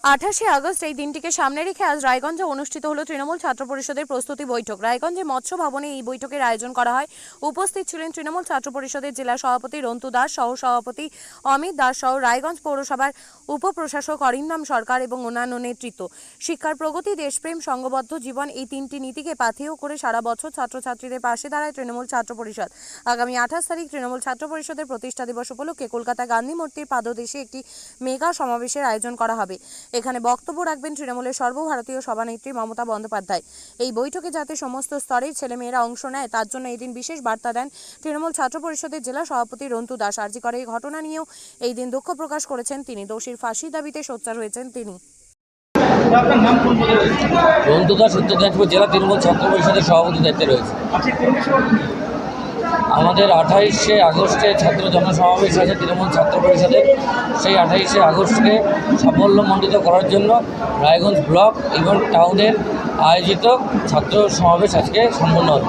28 August এই দিনটিকে সামনে রেখে আজ রায়গঞ্জে অনুষ্ঠিত হলো তৃণমূল ছাত্র পরিষদের প্রস্তুতি বৈঠক। রায়গঞ্জে মৎস্য ভবনে এই বৈঠকের আয়োজন করা হয়। উপস্থিত ছিলেন তৃণমূল ছাত্র পরিষদের জেলা সভাপতি রন্তু দাস, সহ সভাপতি অমিত দাস সহ রায়গঞ্জ পৌরসভার উপপ্রশাসক অরিন্দম সরকার এবং অন্যান্য নেতৃত্ব। শিক্ষার প্রগতি, দেশপ্রেম, সংঘবদ্ধ জীবন এই তিনটি নীতিকে পাথেয় করে সারা বছর ছাত্রছাত্রীদের পাশে দাঁড়ায় তৃণমূল ছাত্র পরিষদ। আগামী 28 তারিখ তৃণমূল ছাত্র পরিষদের প্রতিষ্ঠা দিবস উপলক্ষে কলকাতা গান্ধী মূর্তির পাদদেশে একটি মেগা সমাবেশের আয়োজন করা হবে। এখানে বক্তব্য রাখবেন তৃণমূলের সর্বভারতীয় সভানেত্রী মমতা বন্দ্যোপাধ্যায়। এই বৈঠকে যাতে সমস্ত স্তরের ছেলেমেয়েরা অংশ নেয় তার জন্য এই দিন বিশেষ বার্তা দেন তৃণমূল ছাত্র পরিষদের জেলা সভাপতি রন্তু দাস। আরজি করে এই ঘটনা নিয়েও এই দিন দুঃখ প্রকাশ করেছেন তিনি। দোষীর ফাঁসির দাবিতে সোচ্চার হয়েছেন তিনি। রন্তু দাস, উত্তর দিনাজপুর জেলা তৃণমূল ছাত্র পরিষদের সভাপতি দায়িত্বে রয়েছে। আমাদের 28শে আগস্টে ছাত্র জনসমাবেশ আছে তৃণমূল ছাত্র পরিষদের। সেই 28শে আগস্টকে সাফল্যমণ্ডিত করার জন্য রায়গঞ্জ ব্লক এবং টাউনের আয়োজিত ছাত্র সমাবেশ আজকে সম্পন্ন হবে।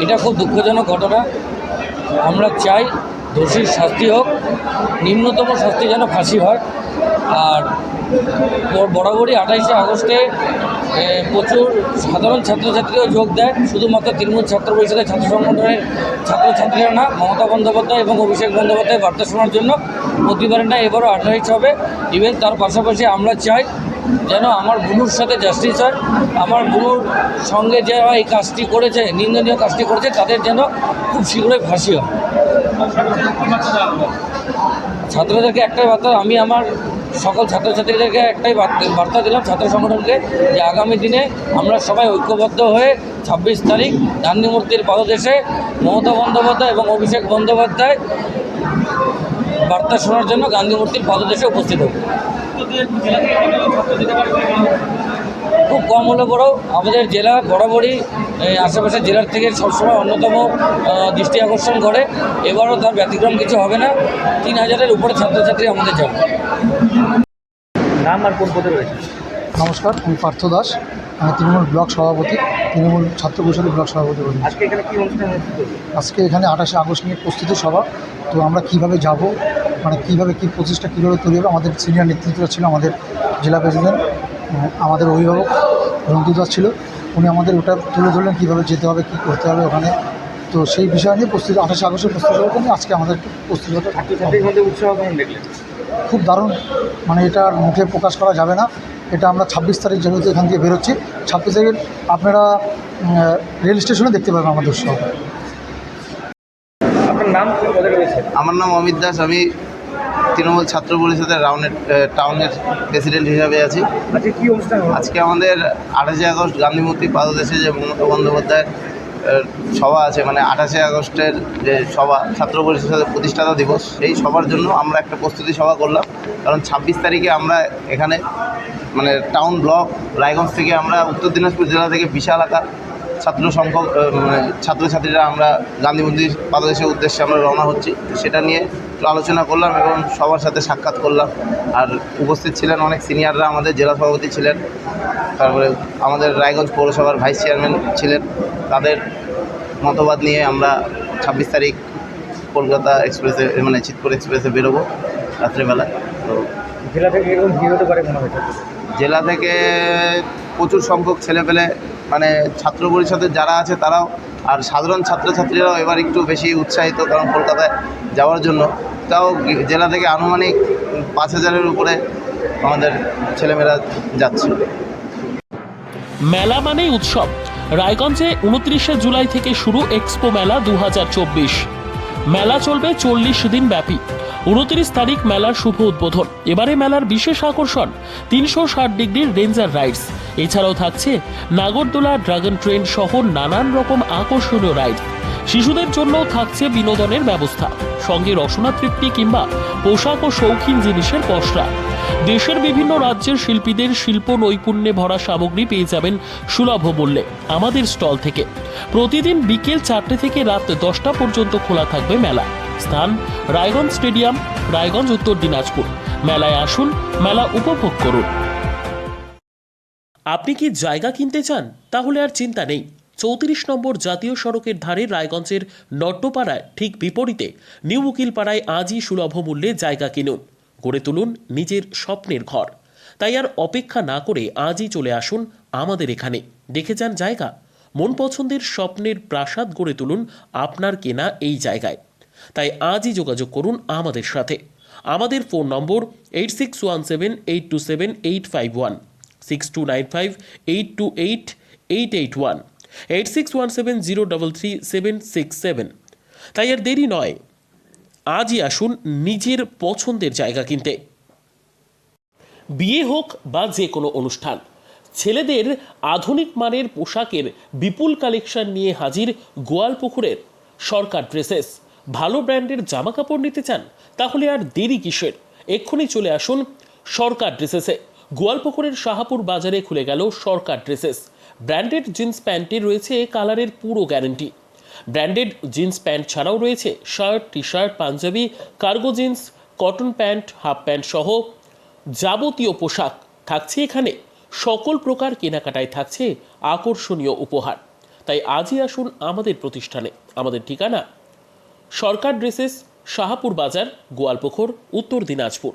এটা খুব দুঃখজনক ঘটনা। আমরা চাই দোষীর শাস্তি হোক, নিম্নতম শাস্তি যেন ফাঁসি হয়। আর বরাবরই 28শে আগস্টে প্রচুর সাধারণ ছাত্রছাত্রীরা যোগ দেয়। শুধুমাত্র তৃণমূল ছাত্র পরিষদের ছাত্র সংগঠনের ছাত্রছাত্রীরা না, মমতা বন্দ্যোপাধ্যায় এবং অভিষেক বন্দ্যোপাধ্যায় বার্তা শোনার জন্য প্রতিবারের না এবারও 28 হবে। ইভেন তার পাশাপাশি আমরা চাই যেন আমার বুনুর সাথে জাস্টিস হয়। আমার বুনুর সঙ্গে যারা এই কাজটি করেছে, নিন্দনীয় কাজটি করেছে, তাদের যেন খুব শীঘ্রই ফাঁসি হয়। ছাত্রদেরকে একটাই বার্তা, আমি আমার সকল ছাত্রছাত্রীদেরকে একটাই বার্তা দিলাম ছাত্র সংগঠনকে, যে আগামী দিনে আমরা সবাই ঐক্যবদ্ধ হয়ে 26 তারিখ গান্ধী মূর্তির পাদদেশে মমতা বন্দ্যোপাধ্যায় এবং অভিষেক বন্দ্যোপাধ্যায় বার্তা শোনার জন্য গান্ধী মূর্তির পাদদেশে উপস্থিত হবে। খুব কম হলে পরেও আমাদের জেলা বরাবরই আশেপাশের জেলার থেকে সবসময় অন্যতম দৃষ্টি আকর্ষণ করে। এবারও তার ব্যতিক্রম কিছু হবে না। 3000-এর উপরে ছাত্রছাত্রী আমাদের যাবে। নাম আর কোন পদে রয়েছে? নমস্কার, আমি পার্থ দাস, আমি তৃণমূল ব্লক সভাপতি, তৃণমূল ছাত্র পরিষদের ব্লক সভাপতি বলি। আজকে এখানে কী অনুষ্ঠান অনুষ্ঠিত হচ্ছে? আজকে এখানে 28শে আগস্ট নিয়ে প্রস্তুতি সভা। তো আমরা কীভাবে যাব, মানে কীভাবে কী প্রচেষ্টা কীভাবে তৈরি হবে, আমাদের সিনিয়র নেতৃত্বরা ছিল, আমাদের জেলা প্রেসিডেন্ট, আমাদের অভিভাবক রন্তু দাস ছিল, উনি আমাদের ওটা তুলে ধরলেন কীভাবে যেতে হবে, কী করতে হবে ওখানে। তো সেই বিষয় নিয়ে প্রস্তুতি 28শে আগস্টের প্রস্তুতি সভাটা নিয়ে আজকে আমাদের প্রস্তুতিটা ছাত্রছাত্রীর মধ্যে উৎসাহ কেমন দেখলেন? খুব দারুণ, মানে এটা আর মুখে প্রকাশ করা যাবে না। এটা আমরা 26 তারিখ যেহেতু এখান থেকে বেরোচ্ছি, 26 তারিখ আপনারা রেল স্টেশনে দেখতে পাবেন আমাদের উৎসব। আপনার নাম কোন পদে রয়েছে? আমার নাম অমিত দাস, আমি তৃণমূল ছাত্র পরিষদের টাউনের প্রেসিডেন্ট হিসাবে আছি। আজকে কী অনুষ্ঠান হলো? আজকে আমাদের 28শে আগস্ট গান্ধী মূর্তি পাদদেশে যে মমতা বন্দ্যোপাধ্যায়ের সভা আছে, মানে 28শে আগস্টের যে সভা ছাত্র পরিষদের প্রতিষ্ঠাতা দিবস, সেই সভার জন্য আমরা একটা প্রস্তুতি সভা করলাম। কারণ 26 তারিখে আমরা এখানে মানে টাউন ব্লক রায়গঞ্জ থেকে আমরা উত্তর দিনাজপুর জেলা থেকে বিশাল আকার ছাত্রছাত্রীরা আমরা গান্ধী মন্দির পাদদেশের উদ্দেশ্যে আমরা রওনা হচ্ছি। সেটা নিয়ে আলোচনা করলাম এবং সবার সাথে সাক্ষাৎ করলাম। আর উপস্থিত ছিলেন অনেক সিনিয়ররা, আমাদের জেলা সভাপতি ছিলেন, তারপরে আমাদের রায়গঞ্জ পৌরসভার ভাইস চেয়ারম্যান ছিলেন। তাদের মতবাদ নিয়ে আমরা 26 তারিখ কলকাতা এক্সপ্রেসে, মানে চিতপুর এক্সপ্রেসে বেরোবো রাত্রেবেলায়। তো জেলা থেকে এরকম কী হতে পারে মনে হয়েছে? জেলা থেকে প্রচুর সংখ্যক ছেলেপেলে, মানে ছাত্র পরিষদের যারা আছে তারাও, আর সাধারণ ছাত্রছাত্রীরাও এবার একটু বেশি উৎসাহিত, কারণ কলকাতায় যাওয়ার জন্য। তাও জেলা থেকে আনুমানিক 5000-এর উপরে আমাদের ছেলেমেয়েরা যাচ্ছে। মেলা মানেই উৎসব। রায়গঞ্জে 29শে জুলাই থেকে শুরু এক্সপো মেলা 2024। মেলা চলবে 40 দিন ব্যাপী। 29 তারিখ মেলার শুভ উদ্বোধন। এবারে মেলার বিশেষ আকর্ষণ 360 ডিগ্রির রেঞ্জার রাইডস। এছাড়াও থাকছে নাগরদোলা, ড্রাগন ট্রেন সহ নানান রকম আকর্ষণীয় রাইড। শিশুদের জন্য থাকছে বিনোদনের ব্যবস্থা, সঙ্গে রসনা তৃপ্তি কিংবা পোশাক ও শৌখিন জিনিসের পসরা। দেশের বিভিন্ন রাজ্যের শিল্পীদের শিল্প নৈপুণ্যে ভরা সামগ্রী পেয়ে যাবেন সুলভ মূল্যে আমাদের স্টল থেকে। প্রতিদিন বিকেল 4টে থেকে রাত 10টা পর্যন্ত খোলা থাকবে মেলা। স্থান রায়গঞ্জ স্টেডিয়াম, রায়গঞ্জ, উত্তর দিনাজপুর। মেলায় আসুন, মেলা উপভোগ করুন। আপনি কি জায়গা কিনতে চান? তাহলে আর চিন্তা নেই। 34 নম্বর জাতীয় সড়কের ধারে রায়গঞ্জের নট্টপাড়ায় ঠিক বিপরীতে নিউ উকিলপাড়ায় আজই সুলভ মূল্যে জায়গা কিনুন, গড়ে তুলুন নিজের স্বপ্নের ঘর। তাই আর অপেক্ষা না করে আজই চলে আসুন আমাদের এখানে, দেখে যান জায়গা। মন পছন্দের স্বপ্নের প্রাসাদ গড়ে তুলুন আপনার কেনা এই জায়গায়। তাই আজই যোগাযোগ করুন আমাদের সাথে। আমাদের ফোন নম্বর 8617827851, 6295828881, 8617033767। তাই আর দেরি নয়, আজই আসুন নিজের পছন্দের জায়গা কিনতে। বিয়ে হোক বা যে কোনো অনুষ্ঠান, ছেলেদের আধুনিক মানের পোশাকের বিপুল কালেকশন নিয়ে হাজির গোয়ালপুকুরের সরকার ড্রেসেস। ভালো ব্র্যান্ডের জামা কাপড় নিতে চান? তাহলে আর দেরি কিসের, এক্ষুনি চলে আসুন সরকার ড্রেসেসে। গোয়ালপুকুরের শাহাপুর বাজারে খুলে গেল সরকার ড্রেসেস। ব্র্যান্ডেড জিন্স প্যান্টে রয়েছে কালারের পুরো গ্যারেন্টি। ব্র্যান্ডেড জিন্স প্যান্ট ছাড়াও রয়েছে shirt, T shirt, panjabi, cargo jeans, cotton pant, half pant সহ যাবতীয় পোশাক থাকছে এখানে। সকল প্রকার কেনাকাটায় থাকছে আকর্ষণীয় উপহার। তাই আজই আসুন আমাদের প্রতিষ্ঠানে। আমাদের ঠিকানা সরকার ড্রেসেস, শাহাপুর বাজার, গোয়ালপুকুর, উত্তর দিনাজপুর।